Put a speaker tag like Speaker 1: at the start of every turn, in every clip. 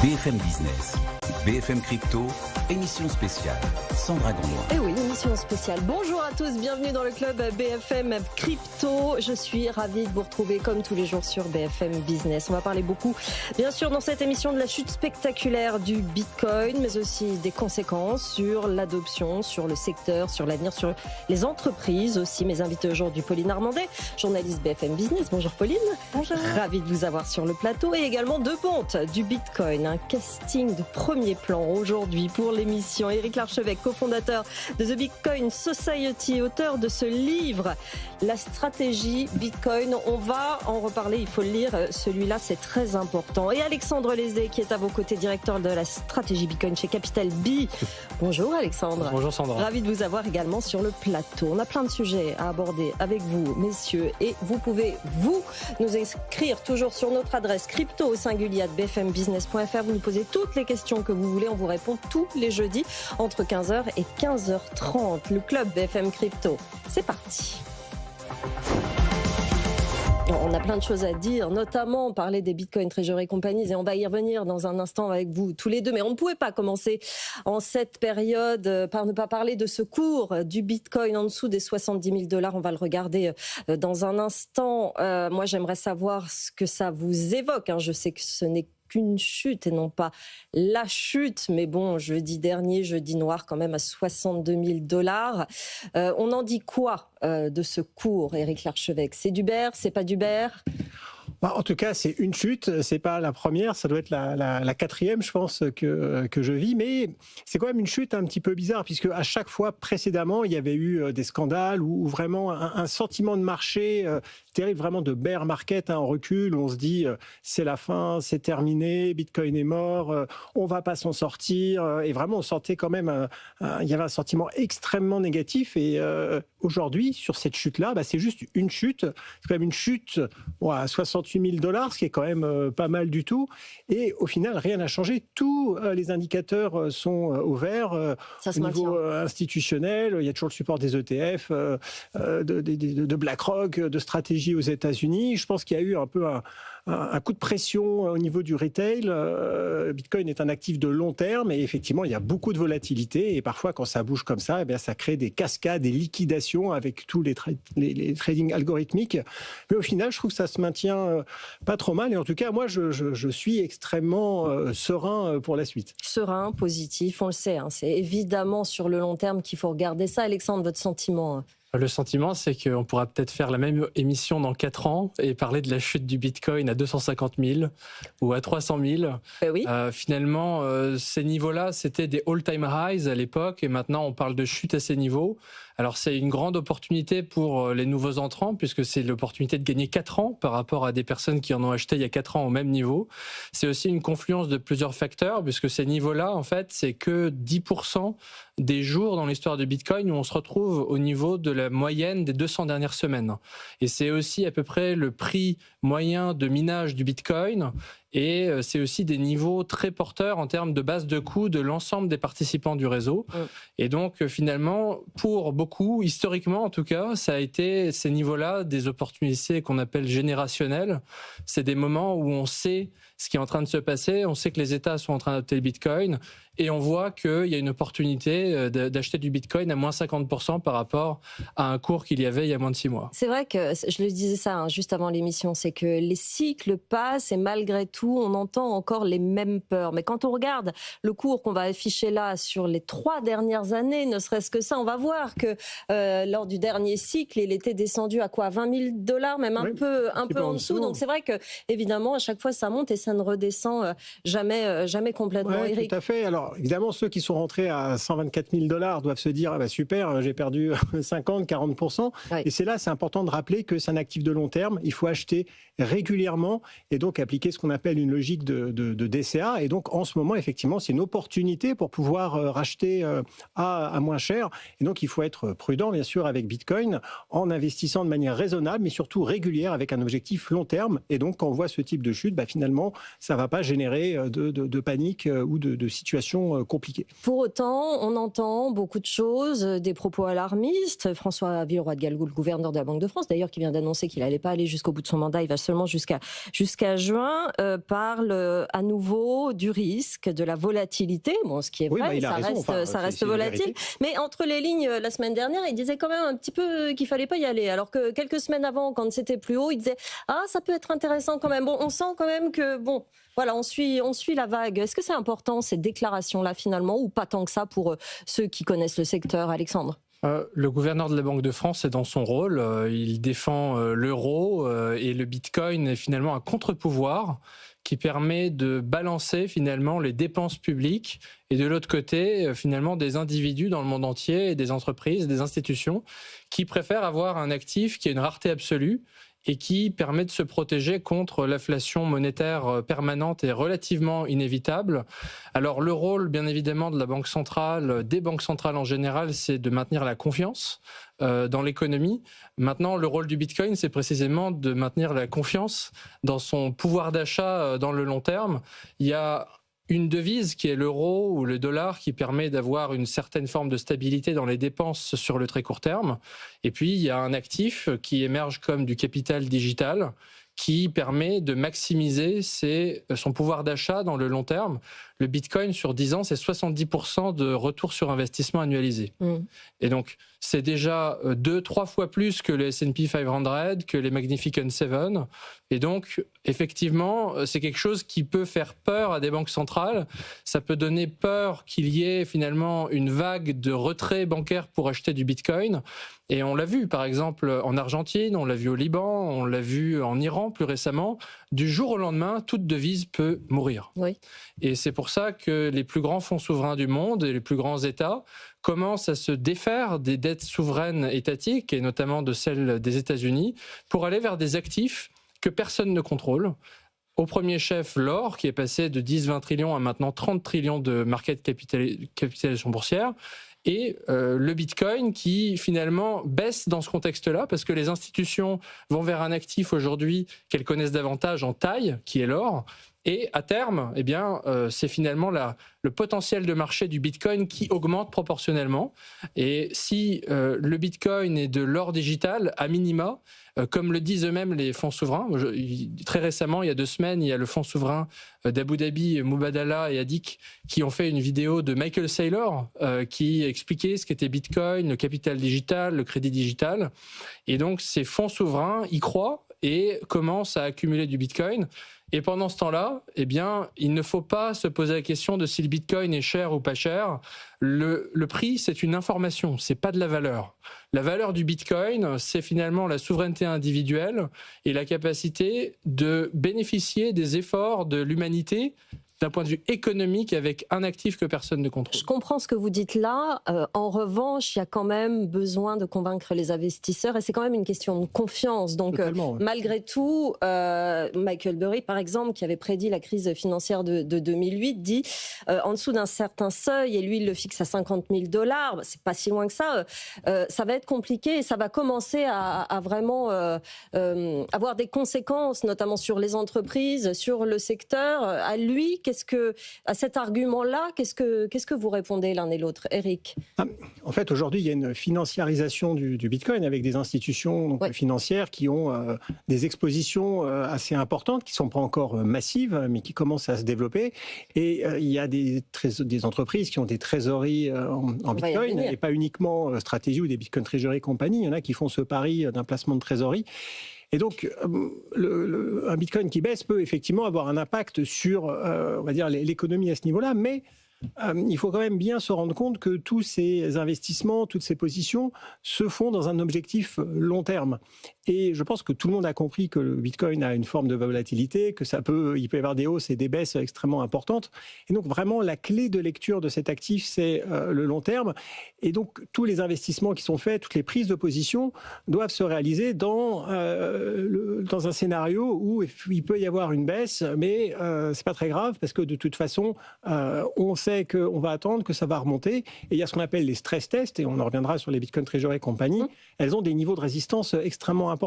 Speaker 1: BFM Business, BFM Crypto, émission spéciale, Sandra Gondouin.
Speaker 2: Eh oui, émission spéciale. Bonjour à tous, bienvenue dans le club BFM Crypto. Je suis ravie de vous retrouver comme tous les jours sur BFM Business. On va parler beaucoup, bien sûr, dans cette émission de la chute spectaculaire du Bitcoin, mais aussi des conséquences sur l'adoption, sur le secteur, sur l'avenir, sur les entreprises aussi. Mes invités aujourd'hui, Pauline Armandet, journaliste BFM Business. Bonjour Pauline.
Speaker 3: Bonjour.
Speaker 2: Ravie de vous avoir sur le plateau. Et également deux pontes du Bitcoin. Un casting de premier plan aujourd'hui pour l'émission. Éric Larchevêque, cofondateur de The Bitcoin Society, auteur de ce livre, La stratégie Bitcoin. On va en reparler, il faut le lire. Celui-là, c'est très important. Et Alexandre Lézé, qui est à vos côtés, directeur de la stratégie Bitcoin chez Capital B. Bonjour Alexandre.
Speaker 4: Bonjour Sandra.
Speaker 2: Ravi de vous avoir également sur le plateau. On a plein de sujets à aborder avec vous, messieurs. Et vous pouvez, nous écrire toujours sur notre adresse crypto@bfmbusiness.fr. Vous nous posez toutes les questions que vous voulez. On vous répond tous les jeudis entre 15h et 15h30. Le club BFM Crypto, c'est parti. On a plein de choses à dire, notamment parler des Bitcoin Treasury Companies, et on va y revenir dans un instant avec vous tous les deux. Mais on ne pouvait pas commencer en cette période par ne pas parler de ce cours du Bitcoin en dessous des $70 000. On va le regarder dans un instant. Moi, j'aimerais savoir ce que ça vous évoque. Je sais que ce n'est qu'une chute et non pas la chute, mais bon, jeudi noir quand même à $62 000. On en dit quoi de ce cours, Éric Larchevêque? C'est du bear, c'est pas du bear?
Speaker 4: En tout cas, c'est une chute, c'est pas la première, ça doit être la quatrième, je pense, que je vis, mais c'est quand même une chute un petit peu bizarre, puisque à chaque fois précédemment, il y avait eu des scandales ou vraiment un sentiment de marché terrible, vraiment de bear market, en recul, où on se dit c'est la fin, c'est terminé, Bitcoin est mort, on va pas s'en sortir, et vraiment on sentait quand même, il y avait un sentiment extrêmement négatif, et aujourd'hui, sur cette chute-là, c'est juste une chute, c'est quand même une chute à $68 000, ce qui est quand même pas mal du tout. Et au final, rien n'a changé. Tous les indicateurs sont au vert. Au niveau institutionnel, il y a toujours le support des ETF, de BlackRock, de stratégie aux États-Unis. Je pense qu'il y a eu un peu un coup de pression au niveau du retail. Bitcoin est un actif de long terme et effectivement, il y a beaucoup de volatilité. Et parfois, quand ça bouge comme ça, ça crée des cascades, des liquidations avec tous les trading algorithmiques. Mais au final, je trouve que ça se maintient pas trop mal. Et en tout cas, moi, je suis extrêmement serein pour la suite.
Speaker 2: Serein, positif, on le sait. C'est évidemment sur le long terme qu'il faut regarder ça. Alexandre, votre sentiment?
Speaker 3: Le sentiment, c'est qu'on pourra peut-être faire la même émission dans 4 ans et parler de la chute du Bitcoin à 250 000 ou à 300 000.
Speaker 2: Oui.
Speaker 3: Finalement, ces niveaux-là, c'était des all-time highs à l'époque et maintenant, on parle de chute à ces niveaux. Alors, c'est une grande opportunité pour les nouveaux entrants puisque c'est l'opportunité de gagner 4 ans par rapport à des personnes qui en ont acheté il y a 4 ans au même niveau. C'est aussi une confluence de plusieurs facteurs puisque ces niveaux-là, en fait, c'est que 10% des jours dans l'histoire de Bitcoin où on se retrouve au niveau de la moyenne des 200 dernières semaines. Et c'est aussi à peu près le prix moyen de minage du Bitcoin. Et c'est aussi des niveaux très porteurs en termes de base de coûts de l'ensemble des participants du réseau. Et donc, finalement, pour beaucoup, historiquement en tout cas, ça a été ces niveaux-là des opportunités qu'on appelle générationnelles. C'est des moments où on sait ce qui est en train de se passer, on sait que les États sont en train d'adopter le Bitcoin et on voit qu'il y a une opportunité d'acheter du Bitcoin à moins 50% par rapport à un cours qu'il y avait il y a moins de 6 mois.
Speaker 2: C'est vrai que, je le disais ça juste avant l'émission, c'est que les cycles passent et malgré tout, on entend encore les mêmes peurs. Mais quand on regarde le cours qu'on va afficher là sur les 3 dernières années, ne serait-ce que ça, on va voir que lors du dernier cycle, il était descendu à quoi, $20 000, même un peu en dessous. Donc c'est vrai que évidemment, à chaque fois, ça monte et ça ne redescend jamais complètement.
Speaker 4: Oui, tout à fait. Alors évidemment, ceux qui sont rentrés à $124 000 doivent se dire super, j'ai perdu 50-40%. Oui. Et c'est important de rappeler que c'est un actif de long terme. Il faut acheter régulièrement et donc appliquer ce qu'on appelle une logique de DCA. Et donc en ce moment, effectivement, c'est une opportunité pour pouvoir racheter à moins cher. Et donc il faut être prudent, bien sûr, avec Bitcoin en investissant de manière raisonnable, mais surtout régulière avec un objectif long terme. Et donc quand on voit ce type de chute, finalement, ça ne va pas générer de panique ou de situations compliquées.
Speaker 2: Pour autant, on entend beaucoup de choses, des propos alarmistes. François Villeroy de Galgoul, le gouverneur de la Banque de France, d'ailleurs, qui vient d'annoncer qu'il n'allait pas aller jusqu'au bout de son mandat, il va seulement jusqu'à juin. parle à nouveau du risque, de la volatilité. Bon, ce qui est vrai, ça reste volatile. Mais entre les lignes, la semaine dernière, il disait quand même un petit peu qu'il fallait pas y aller. Alors que quelques semaines avant, quand c'était plus haut, il disait ça peut être intéressant quand même. Bon, on sent quand même que voilà, on suit la vague. Est-ce que c'est important ces déclarations-là finalement, ou pas tant que ça pour ceux qui connaissent le secteur, Alexandre?
Speaker 3: Le gouverneur de la Banque de France est dans son rôle. Il défend l'euro et le bitcoin est finalement un contre-pouvoir qui permet de balancer finalement les dépenses publiques et de l'autre côté finalement des individus dans le monde entier, et des entreprises, des institutions qui préfèrent avoir un actif qui a une rareté absolue et qui permet de se protéger contre l'inflation monétaire permanente et relativement inévitable. Alors le rôle, bien évidemment, de la Banque centrale, des banques centrales en général, c'est de maintenir la confiance dans l'économie. Maintenant, le rôle du Bitcoin, c'est précisément de maintenir la confiance dans son pouvoir d'achat dans le long terme. Il y a une devise qui est l'euro ou le dollar qui permet d'avoir une certaine forme de stabilité dans les dépenses sur le très court terme. Et puis, il y a un actif qui émerge comme du capital digital qui permet de maximiser son pouvoir d'achat dans le long terme. Le Bitcoin, sur 10 ans, c'est 70% de retour sur investissement annualisé. Et donc, c'est déjà 2-3 fois plus que le S&P 500, que les Magnificent Seven. Et donc, effectivement, c'est quelque chose qui peut faire peur à des banques centrales. Ça peut donner peur qu'il y ait finalement une vague de retrait bancaire pour acheter du Bitcoin. Et on l'a vu, par exemple, en Argentine, on l'a vu au Liban, on l'a vu en Iran plus récemment. Du jour au lendemain, toute devise peut mourir.
Speaker 2: Oui.
Speaker 3: Et c'est pour ça que les plus grands fonds souverains du monde et les plus grands États commencent à se défaire des dettes souveraines étatiques, et notamment de celles des États-Unis, pour aller vers des actifs que personne ne contrôle. Au premier chef, l'or, qui est passé de 10-20 trillions à maintenant 30 trillions de market capitalisation boursière. Et le Bitcoin qui finalement baisse dans ce contexte-là parce que les institutions vont vers un actif aujourd'hui qu'elles connaissent davantage en taille, qui est l'or. Et à terme, eh bien, c'est finalement le potentiel de marché du Bitcoin qui augmente proportionnellement. Et si le Bitcoin est de l'or digital, à minima, comme le disent eux-mêmes les fonds souverains, très récemment, il y a 2 semaines, il y a le fonds souverain d'Abu Dhabi, Mubadala et Adik, qui ont fait une vidéo de Michael Saylor qui expliquait ce qu'était Bitcoin, le capital digital, le crédit digital. Et donc, ces fonds souverains y croient et commencent à accumuler du Bitcoin. Et pendant ce temps-là, eh bien, il ne faut pas se poser la question de si le Bitcoin est cher ou pas cher. Le prix, c'est une information, c'est pas de la valeur. La valeur du Bitcoin, c'est finalement la souveraineté individuelle et la capacité de bénéficier des efforts de l'humanité d'un point de vue économique avec un actif que personne ne contrôle.
Speaker 2: Je comprends ce que vous dites là. En revanche, il y a quand même besoin de convaincre les investisseurs et c'est quand même une question de confiance. Donc, malgré tout, Michael Burry, par exemple, qui avait prédit la crise financière de 2008, dit en dessous d'un certain seuil, et lui, il le fixe à $50,000, c'est pas si loin que ça, ça va être compliqué et ça va commencer à vraiment avoir des conséquences, notamment sur les entreprises, sur le secteur. À lui, à cet argument-là, qu'est-ce que vous répondez l'un et l'autre, Eric?
Speaker 4: En fait, aujourd'hui, il y a une financiarisation du Bitcoin avec des institutions financières qui ont des expositions assez importantes, qui ne sont pas encore massives, mais qui commencent à se développer. Et il y a des entreprises qui ont des trésoreries en Bitcoin, et pas uniquement Stratégie ou des Bitcoin Treasury Company. Il y en a qui font ce pari d'un placement de trésorerie. Et donc, un Bitcoin qui baisse peut effectivement avoir un impact sur, on va dire, l'économie à ce niveau-là, mais il faut quand même bien se rendre compte que tous ces investissements, toutes ces positions se font dans un objectif long terme. Et je pense que tout le monde a compris que le Bitcoin a une forme de volatilité, que il peut y avoir des hausses et des baisses extrêmement importantes. Et donc vraiment, la clé de lecture de cet actif, c'est le long terme. Et donc, tous les investissements qui sont faits, toutes les prises de position doivent se réaliser dans un scénario où il peut y avoir une baisse, mais c'est pas très grave parce que de toute façon, on sait qu'on va attendre, que ça va remonter. Et il y a ce qu'on appelle les stress tests, et on en reviendra sur les Bitcoin Treasury Company. Elles ont des niveaux de résistance extrêmement importants.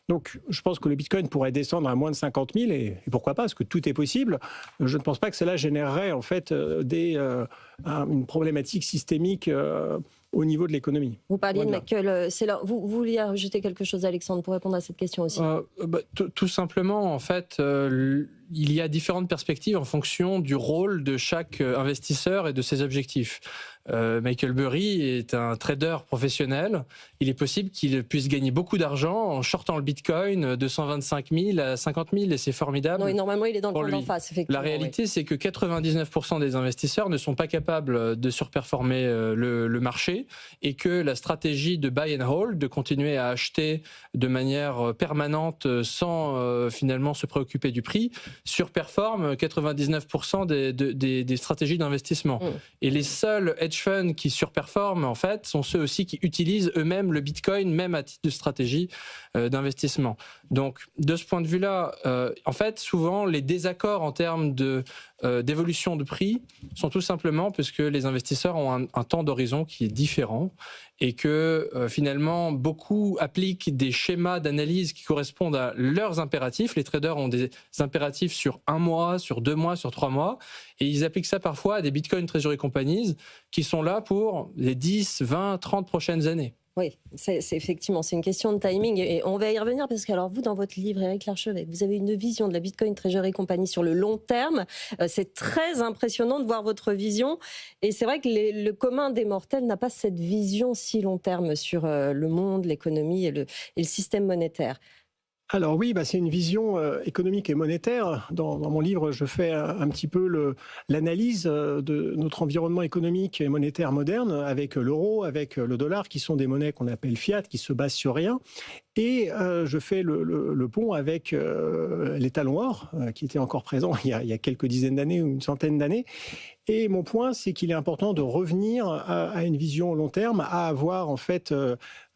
Speaker 4: Donc, je pense que le Bitcoin pourrait descendre à moins de 50 000, et pourquoi pas, parce que tout est possible. Je ne pense pas que cela générerait en fait une problématique systémique au niveau de l'économie.
Speaker 2: Vous parliez de Michael Saylor. Vous vouliez ajouter quelque chose, Alexandre, pour répondre à cette question aussi?
Speaker 3: Tout simplement, en fait, il il y a différentes perspectives en fonction du rôle de chaque investisseur et de ses objectifs. Michael Burry est un trader professionnel. Il est possible qu'il puisse gagner beaucoup d'argent en shortant le Bitcoin de 125 000 à 50 000 et c'est formidable.
Speaker 2: Non, normalement, il est dans le camp d'en face, effectivement.
Speaker 3: La réalité, c'est que 99% des investisseurs ne sont pas capables de surperformer le marché et que la stratégie de buy and hold, de continuer à acheter de manière permanente sans finalement se préoccuper du prix, surperforme 99% des stratégies d'investissement. Et les seuls hedge funds qui surperforment, en fait, sont ceux aussi qui utilisent eux-mêmes le Bitcoin, même à titre de stratégie d'investissement. Donc, de ce point de vue-là, en fait, souvent, les désaccords en termes d'évolution de prix sont tout simplement parce que les investisseurs ont un temps d'horizon qui est différent et que finalement, beaucoup appliquent des schémas d'analyse qui correspondent à leurs impératifs. Les traders ont des impératifs sur 1 mois, sur 2 mois, sur 3 mois, et ils appliquent ça parfois à des Bitcoin Treasury Companies qui sont là pour les 10, 20, 30 prochaines années.
Speaker 2: Oui, c'est effectivement, c'est une question de timing et on va y revenir parce que alors vous, dans votre livre, Éric Larchevêque, vous avez une vision de la Bitcoin Treasury Company sur le long terme. C'est très impressionnant de voir votre vision et c'est vrai que le commun des mortels n'a pas cette vision si long terme sur le monde, l'économie et le système monétaire.
Speaker 4: Alors oui, c'est une vision économique et monétaire. Dans mon livre, je fais un petit peu l'analyse de notre environnement économique et monétaire moderne avec l'euro, avec le dollar, qui sont des monnaies qu'on appelle fiat, qui se basent sur rien. Et je fais le pont avec l'étalon or, qui était encore présent il y a quelques dizaines d'années ou une centaine d'années. Et mon point, c'est qu'il est important de revenir à une vision long terme, à avoir en fait,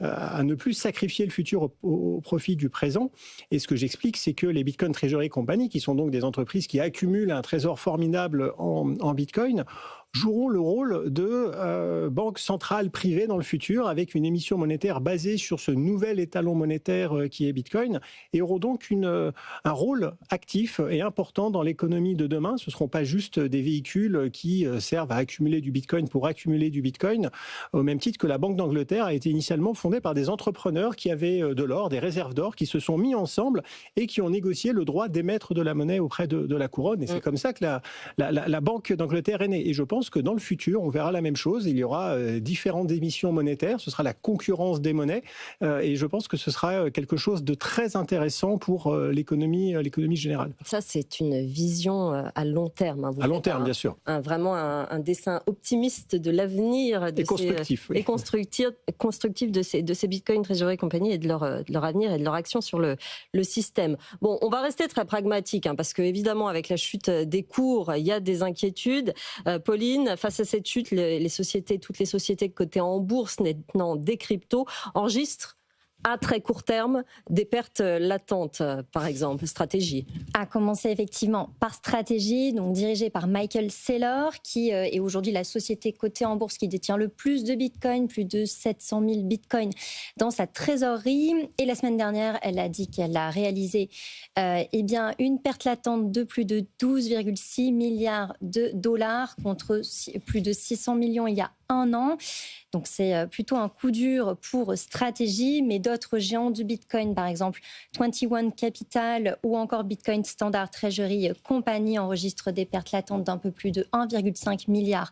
Speaker 4: à ne plus sacrifier le futur au profit du présent. Et ce que j'explique, c'est que les Bitcoin Treasury Company, qui sont donc des entreprises qui accumulent un trésor formidable en Bitcoin, joueront le rôle de banque centrale privée dans le futur avec une émission monétaire basée sur ce nouvel étalon monétaire qui est Bitcoin et auront donc un rôle actif et important dans l'économie de demain. Ce ne seront pas juste des véhicules qui servent à accumuler du Bitcoin pour accumuler du Bitcoin, au même titre que la Banque d'Angleterre a été initialement fondée par des entrepreneurs qui avaient de l'or, des réserves d'or, qui se sont mis ensemble et qui ont négocié le droit d'émettre de la monnaie auprès de la couronne. Et c'est comme ça que la Banque d'Angleterre est née. Et je pense que dans le futur, on verra la même chose. Il y aura différentes émissions monétaires. Ce sera la concurrence des monnaies. Et je pense que ce sera quelque chose de très intéressant pour l'économie générale. Ça,
Speaker 2: c'est une vision à long terme.
Speaker 4: À long terme, bien sûr.
Speaker 2: Vraiment un dessin optimiste de l'avenir.
Speaker 4: Et constructif.
Speaker 2: Et constructif de ces Bitcoin Treasury Company et de leur avenir et de leur action sur le système. Bon, on va rester très pragmatique, parce que évidemment, avec la chute des cours, il y a des inquiétudes. Pauline, face à cette chute, toutes les sociétés cotées en bourse, maintenant des cryptos, enregistrent à très court terme des pertes latentes, par exemple, Stratégie.
Speaker 5: À commencer effectivement par Stratégie, donc dirigée par Michael Saylor, qui est aujourd'hui la société cotée en bourse qui détient le plus de Bitcoin, plus de 700 000 Bitcoins dans sa trésorerie. Et la semaine dernière, elle a dit qu'elle a réalisé une perte latente de plus de 12,6 milliards de dollars contre plus de 600 millions il y a un an. Donc c'est plutôt un coup dur pour Stratégie, mais d'autres géants du Bitcoin, par exemple 21 Capital ou encore Bitcoin Standard Treasury Company enregistrent des pertes latentes d'un peu plus de 1,5 milliard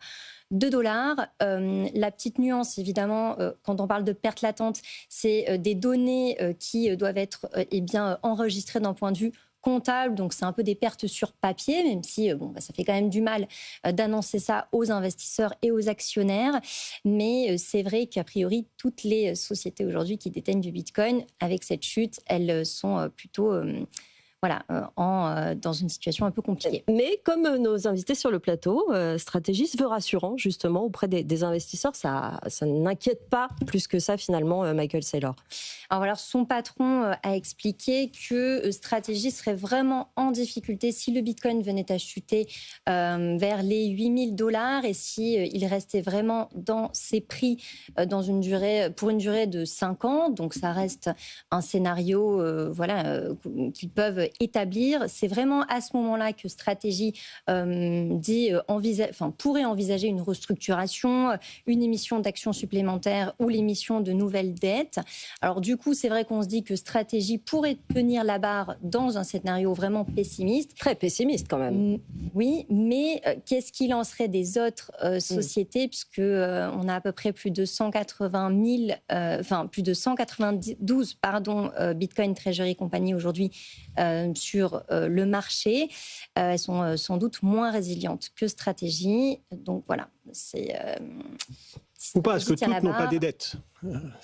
Speaker 5: de dollars. La petite nuance, évidemment, quand on parle de pertes latentes, c'est des données qui doivent être enregistrées d'un point de vue comptable, donc c'est un peu des pertes sur papier, même si ça fait quand même du mal d'annoncer ça aux investisseurs et aux actionnaires. Mais c'est vrai qu'a priori, toutes les sociétés aujourd'hui qui détiennent du Bitcoin, avec cette chute, elles sont plutôt dans une situation un peu compliquée.
Speaker 2: Mais comme nos invités sur le plateau, Stratégie se veut rassurant justement auprès des investisseurs. Ça n'inquiète pas plus que ça finalement Michael Saylor.
Speaker 5: Alors son patron a expliqué que Stratégie serait vraiment en difficulté si le Bitcoin venait à chuter vers les 8 000 $ et si il restait vraiment dans ces prix pour une durée de 5 ans. Donc ça reste un scénario qu'ils peuvent établir. C'est vraiment à ce moment-là que Stratégie pourrait envisager une restructuration, une émission d'actions supplémentaires ou l'émission de nouvelles dettes. Alors du coup, c'est vrai qu'on se dit que Stratégie pourrait tenir la barre dans un scénario vraiment pessimiste.
Speaker 2: Très pessimiste quand même.
Speaker 5: Oui, mais qu'est-ce qui lancerait des autres sociétés, puisque on a à peu près plus de 192 Bitcoin Treasury Company aujourd'hui sur le marché. Elles sont sans doute moins résilientes que Stratégie. Donc voilà, c'est...
Speaker 4: Ou pas, parce que toutes n'ont pas des dettes.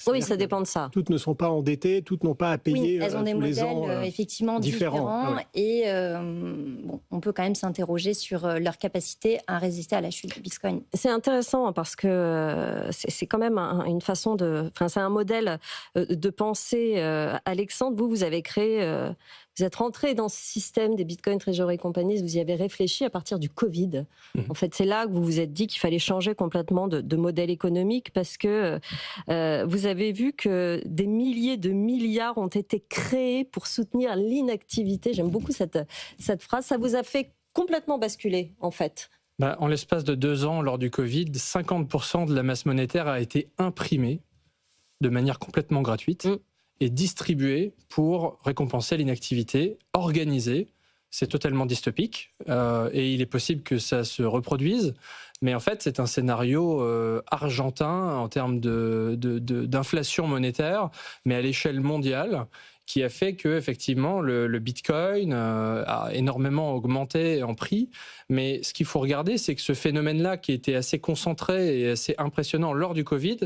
Speaker 2: Oui, ça dépend de ça.
Speaker 4: Toutes ne sont pas endettées, toutes n'ont pas à payer
Speaker 5: elles ont des modèles effectivement différents.
Speaker 4: Ouais.
Speaker 5: Et on peut quand même s'interroger sur leur capacité à résister à la chute du Bitcoin.
Speaker 2: C'est intéressant parce que c'est quand même une façon de... Enfin, c'est un modèle de pensée. Alexandre, vous avez créé... Vous êtes rentré dans ce système des Bitcoin Treasury Companies, vous y avez réfléchi à partir du Covid. En fait, c'est là que vous vous êtes dit qu'il fallait changer complètement de modèle économique parce que vous avez vu que des milliers de milliards ont été créés pour soutenir l'inactivité. J'aime beaucoup cette phrase. Ça vous a fait complètement basculer, en fait.
Speaker 3: En l'espace de 2 ans, lors du Covid, 50% de la masse monétaire a été imprimée de manière complètement gratuite. Et distribué pour récompenser l'inactivité, organisé. C'est totalement dystopique et il est possible que ça se reproduise. Mais en fait, c'est un scénario argentin en termes d'inflation monétaire, mais à l'échelle mondiale, qui a fait que effectivement le Bitcoin a énormément augmenté en prix. Mais ce qu'il faut regarder, c'est que ce phénomène-là, qui était assez concentré et assez impressionnant lors du Covid,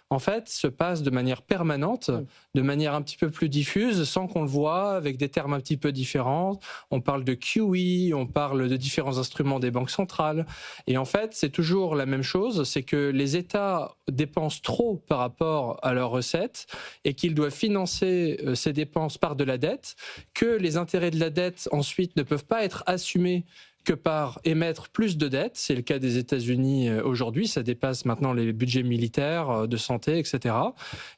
Speaker 3: en fait, se passe de manière permanente, de manière un petit peu plus diffuse, sans qu'on le voit, avec des termes un petit peu différents. On parle de QE, on parle de différents instruments des banques centrales. Et en fait, c'est toujours la même chose, c'est que les États dépensent trop par rapport à leurs recettes et qu'ils doivent financer ces dépenses par de la dette, que les intérêts de la dette ensuite ne peuvent pas être assumés que par émettre plus de dettes. C'est le cas des États-Unis aujourd'hui, ça dépasse maintenant les budgets militaires, de santé, etc.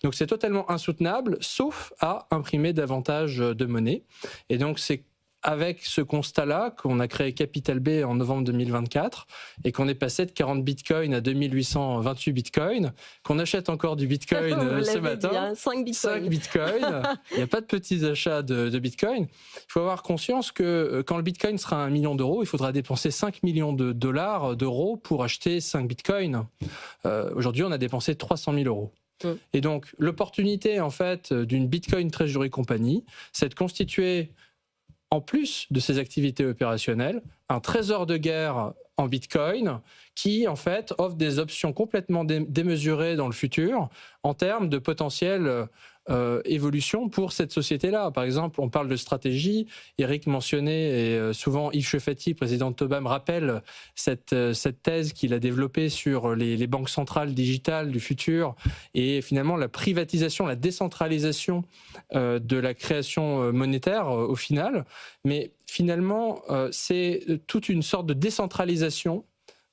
Speaker 3: Donc c'est totalement insoutenable, sauf à imprimer davantage de monnaie. Et donc c'est avec ce constat-là qu'on a créé Capital B en novembre 2024 et qu'on est passé de 40 bitcoins à 2828 bitcoins, qu'on achète encore du bitcoin ce matin.
Speaker 2: Dit, hein, 5
Speaker 3: bitcoins. Il n'y a pas de petits achats de bitcoin. Il faut avoir conscience que quand le bitcoin sera à 1 million d'euros, il faudra dépenser 5 millions d'euros pour acheter 5 bitcoins. Aujourd'hui, on a dépensé 300 000 euros. Et donc, l'opportunité, en fait, d'une Bitcoin Treasury Company, c'est de constituer, en plus de ses activités opérationnelles, un trésor de guerre en Bitcoin qui, en fait, offre des options complètement démesurées dans le futur en termes de potentiel évolution pour cette société-là. Par exemple, on parle de stratégie. Eric mentionnait, et souvent Yves Chefati, président de Tobam, rappelle cette thèse qu'il a développée sur les banques centrales digitales du futur et finalement la privatisation, la décentralisation de la création monétaire au final. Mais finalement, c'est toute une sorte de décentralisation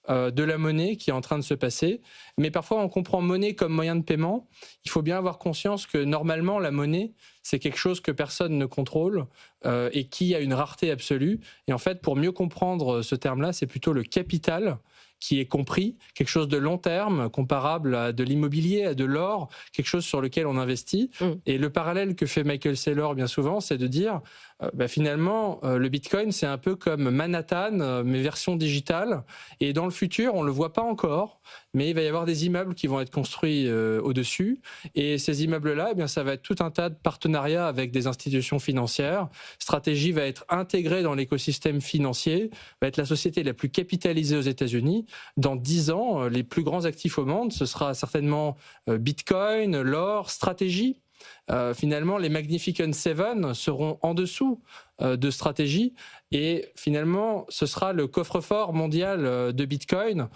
Speaker 3: de la monnaie qui est en train de se passer. Mais parfois, on comprend monnaie comme moyen de paiement. Il faut bien avoir conscience que normalement, la monnaie, c'est quelque chose que personne ne contrôle et qui a une rareté absolue. Et en fait, pour mieux comprendre ce terme-là, c'est plutôt le capital qui est compris, quelque chose de long terme, comparable à de l'immobilier, à de l'or, quelque chose sur lequel on investit. Et le parallèle que fait Michael Saylor bien souvent, c'est de dire, finalement, le Bitcoin, c'est un peu comme Manhattan, mais version digitale. Et dans le futur, on ne le voit pas encore, mais il va y avoir des immeubles qui vont être construits au-dessus. Et ces immeubles-là, ça va être tout un tas de partenariats avec des institutions financières. Stratégie va être intégrée dans l'écosystème financier, va être la société la plus capitalisée aux États-Unis. Dans 10 ans, les plus grands actifs au monde, ce sera certainement Bitcoin, l'or, Stratégie. Finalement, les Magnificent Seven seront en dessous de Stratégie et finalement, ce sera le coffre-fort mondial de Bitcoin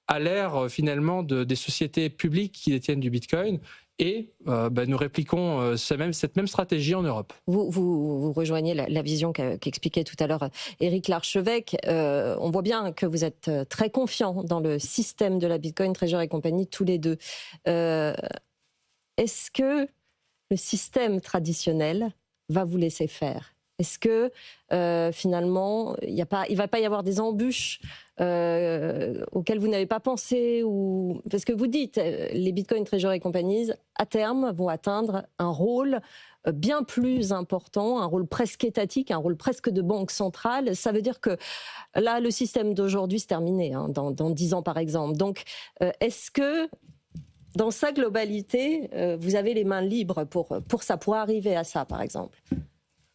Speaker 3: à l'ère finalement des sociétés publiques qui détiennent du Bitcoin. Et nous répliquons cette même stratégie en Europe.
Speaker 2: Vous rejoignez la vision qu'expliquait tout à l'heure Éric Larchevêque. On voit bien que vous êtes très confiants dans le système de la Bitcoin Treasury Company, tous les deux. Est-ce que le système traditionnel va vous laisser faire ? Est-ce que finalement, il ne va pas y avoir des embûches auxquelles vous n'avez pas pensé parce que vous dites, les Bitcoin Treasury Companies, à terme, vont atteindre un rôle bien plus important, un rôle presque étatique, un rôle presque de banque centrale. Ça veut dire que là, le système d'aujourd'hui, c'est terminé, hein, dans 10 ans par exemple. Donc, est-ce que dans sa globalité, vous avez les mains libres pour ça, pour arriver à ça, par exemple?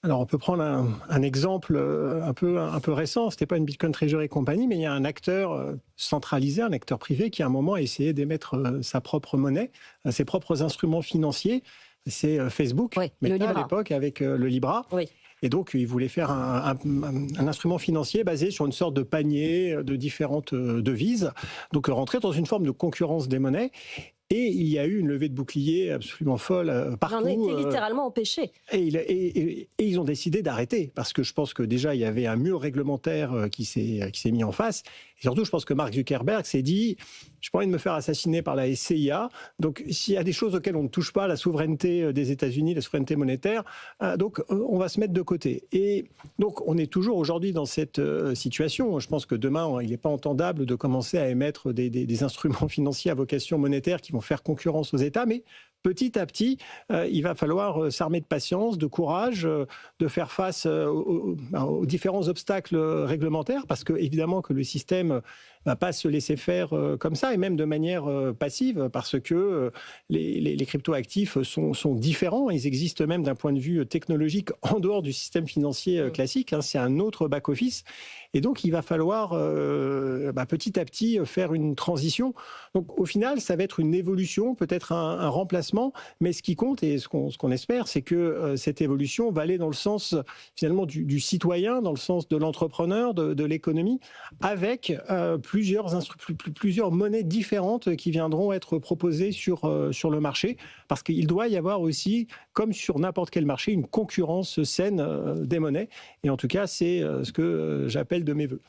Speaker 4: Alors, on peut prendre un exemple un peu récent. C'était pas une Bitcoin Treasury Company, mais il y a un acteur centralisé, un acteur privé qui, à un moment, a essayé d'émettre sa propre monnaie, ses propres instruments financiers. C'est Facebook,
Speaker 2: oui,
Speaker 4: Meta, à l'époque, avec le Libra.
Speaker 2: Oui.
Speaker 4: Et donc, il voulait faire un instrument financier basé sur une sorte de panier de différentes devises. Donc, rentrer dans une forme de concurrence des monnaies. Et il y a eu une levée de boucliers absolument folle partout.
Speaker 2: J'en ai été littéralement empêché.
Speaker 4: Et ils ont décidé d'arrêter, parce que je pense que déjà, il y avait un mur réglementaire qui s'est mis en face. Et surtout, je pense que Mark Zuckerberg s'est dit, je n'ai pas envie de me faire assassiner par la SCIA. Donc, s'il y a des choses auxquelles on ne touche pas, la souveraineté des États-Unis, la souveraineté monétaire, donc on va se mettre de côté. Et donc, on est toujours aujourd'hui dans cette situation. Je pense que demain, il n'est pas entendable de commencer à émettre des instruments financiers à vocation monétaire qui vont faire concurrence aux États, mais petit à petit, il va falloir s'armer de patience, de courage, de faire face aux différents obstacles réglementaires, parce que évidemment que le système ne va pas se laisser faire comme ça, et même de manière passive, parce que les cryptoactifs sont différents. Ils existent même d'un point de vue technologique en dehors du système financier classique. Hein, c'est un autre back-office. Et donc, il va falloir petit à petit faire une transition. Donc, au final, ça va être une évolution, peut-être un remplacement. Mais ce qui compte, et ce qu'on espère, c'est que cette évolution va aller dans le sens, finalement, du citoyen, dans le sens de l'entrepreneur, de l'économie, avec plusieurs monnaies différentes qui viendront être proposées sur le marché. Parce qu'il doit y avoir aussi, comme sur n'importe quel marché, une concurrence saine des monnaies. Et en tout cas, c'est ce que j'appelle de mes voeux.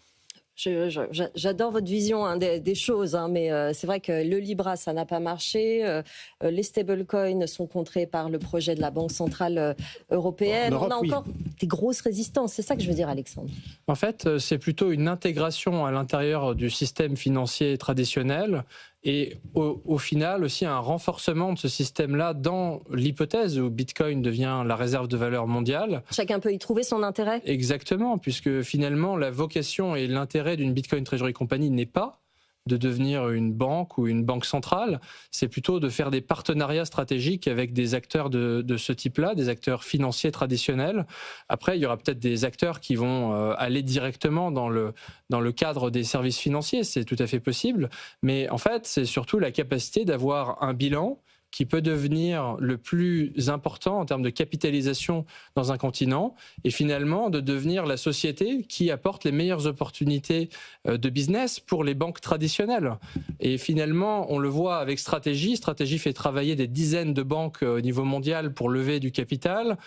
Speaker 2: J'adore votre vision des choses, mais c'est vrai que le Libra, ça n'a pas marché. Les stablecoins sont contrés par le projet de la Banque centrale européenne.
Speaker 4: Europe,
Speaker 2: on a encore des grosses résistances. C'est ça que je veux dire, Alexandre.
Speaker 3: En fait, c'est plutôt une intégration à l'intérieur du système financier traditionnel et au final aussi un renforcement de ce système-là dans l'hypothèse où Bitcoin devient la réserve de valeur mondiale.
Speaker 2: Chacun peut y trouver son intérêt.
Speaker 3: Exactement, puisque finalement la vocation et l'intérêt d'une Bitcoin Treasury Company n'est pas de devenir une banque ou une banque centrale, c'est plutôt de faire des partenariats stratégiques avec des acteurs de ce type-là, des acteurs financiers traditionnels. Après, il y aura peut-être des acteurs qui vont aller directement dans le cadre des services financiers, c'est tout à fait possible, mais en fait, c'est surtout la capacité d'avoir un bilan qui peut devenir le plus important en termes de capitalisation dans un continent et finalement de devenir la société qui apporte les meilleures opportunités de business pour les banques traditionnelles. Et finalement, on le voit avec Stratégie. Stratégie fait travailler des dizaines de banques au niveau mondial pour lever du capital,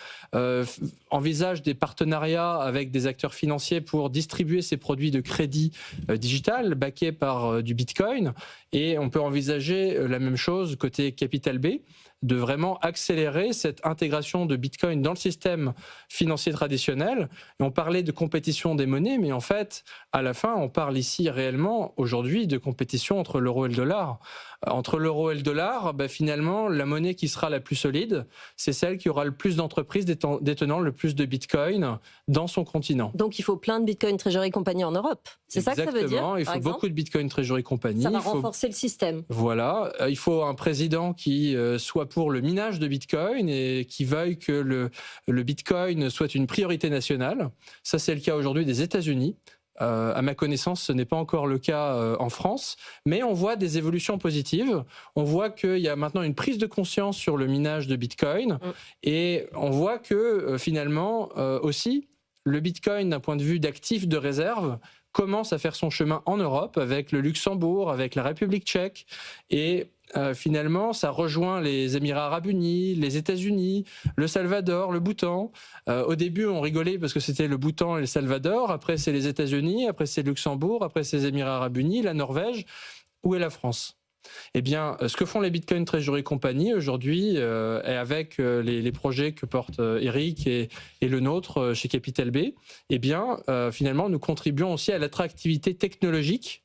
Speaker 3: envisage des partenariats avec des acteurs financiers pour distribuer ses produits de crédit digital backés par du Bitcoin. Et on peut envisager la même chose côté Capital B, de vraiment accélérer cette intégration de Bitcoin dans le système financier traditionnel. Et on parlait de compétition des monnaies, mais en fait, à la fin, on parle ici réellement, aujourd'hui, de compétition entre l'euro et le dollar. Entre l'euro et le dollar, finalement, la monnaie qui sera la plus solide, c'est celle qui aura le plus d'entreprises détenant le plus de Bitcoin dans son continent.
Speaker 2: Donc il faut plein de Bitcoin Treasury Company en Europe. C'est ça que ça veut dire?
Speaker 3: Exactement, il faut beaucoup de Bitcoin Treasury Company.
Speaker 2: Ça va renforcer le système.
Speaker 3: Voilà, il faut un président qui soit pour le minage de Bitcoin et qui veuille que le Bitcoin soit une priorité nationale. Ça, c'est le cas aujourd'hui des États-Unis. À ma connaissance, ce n'est pas encore le cas en France, mais on voit des évolutions positives. On voit qu'il y a maintenant une prise de conscience sur le minage de Bitcoin et on voit que finalement aussi le Bitcoin, d'un point de vue d'actifs de réserve, commence à faire son chemin en Europe avec le Luxembourg, avec la République tchèque et finalement, ça rejoint les Émirats arabes unis, les États-Unis, le Salvador, le Bhoutan. Au début, on rigolait parce que c'était le Bhoutan et le Salvador. Après, c'est les États-Unis. Après, c'est le Luxembourg. Après, c'est les Émirats arabes unis, la Norvège. Où est la France ? Eh bien, ce que font les Bitcoin Treasury Company aujourd'hui, et avec les projets que portent Eric et le nôtre chez Capital B, eh bien, finalement, nous contribuons aussi à l'attractivité technologique,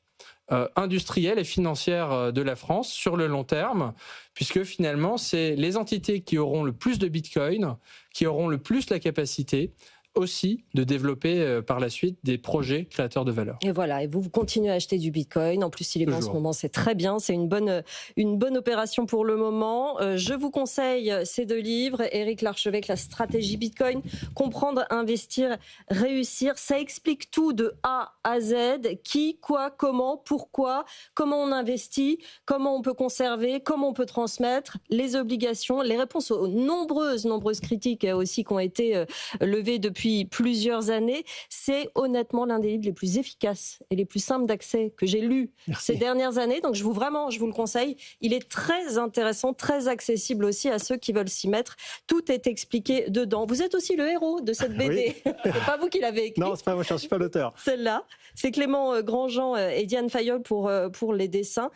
Speaker 3: industrielle et financière de la France sur le long terme, puisque finalement, c'est les entités qui auront le plus de Bitcoin, qui auront le plus la capacité aussi de développer par la suite des projets créateurs de valeur.
Speaker 2: Et voilà, et vous continuez à acheter du Bitcoin. En plus, il est bon en ce moment, c'est très bien. C'est une bonne opération pour le moment. Je vous conseille ces 2 livres. Éric Larchevêque, La stratégie Bitcoin. Comprendre, investir, réussir. Ça explique tout de A à Z. Qui, quoi, comment, pourquoi, comment on investit, comment on peut conserver, comment on peut transmettre, les obligations, les réponses aux nombreuses critiques aussi qui ont été levées depuis plusieurs années. C'est honnêtement l'un des livres les plus efficaces et les plus simples d'accès que j'ai lus ces dernières années. Donc je vous le conseille. Il est très intéressant, très accessible aussi à ceux qui veulent s'y mettre. Tout est expliqué dedans. Vous êtes aussi le héros de cette BD. Oui. C'est pas vous qui l'avez écrit.
Speaker 4: Non, c'est pas moi, je ne suis pas l'auteur.
Speaker 2: Celle-là, c'est Clément Grandjean et Diane Fayolle pour les dessins.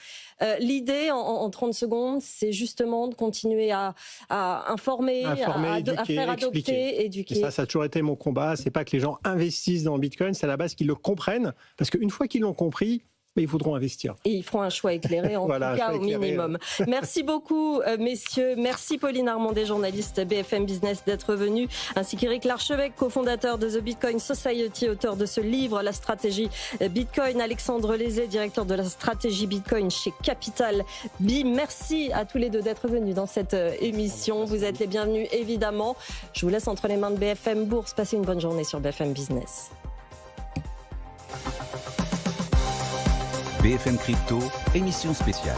Speaker 2: L'idée, en 30 secondes, c'est justement de continuer à informer, éduquer, à faire adopter, éduquer.
Speaker 4: Et ça a toujours été mon combat. C'est pas que les gens investissent dans le Bitcoin, c'est à la base qu'ils le comprennent. Parce qu'une fois qu'ils l'ont compris, mais ils voudront investir.
Speaker 2: Et ils feront un choix éclairé, en
Speaker 4: voilà,
Speaker 2: tout cas, au minimum. Merci beaucoup, messieurs. Merci Pauline Armandet, journaliste BFM Business, d'être venue, ainsi qu'Éric Larchevêque, cofondateur de The Bitcoin Society, auteur de ce livre, La stratégie Bitcoin. Alexandre Lézé, directeur de la stratégie Bitcoin chez Capital B. Merci à tous les 2 d'être venus dans cette émission. Vous êtes les bienvenus, évidemment. Je vous laisse entre les mains de BFM Bourse. Passez une bonne journée sur BFM Business.
Speaker 1: BFM Crypto, émission spéciale.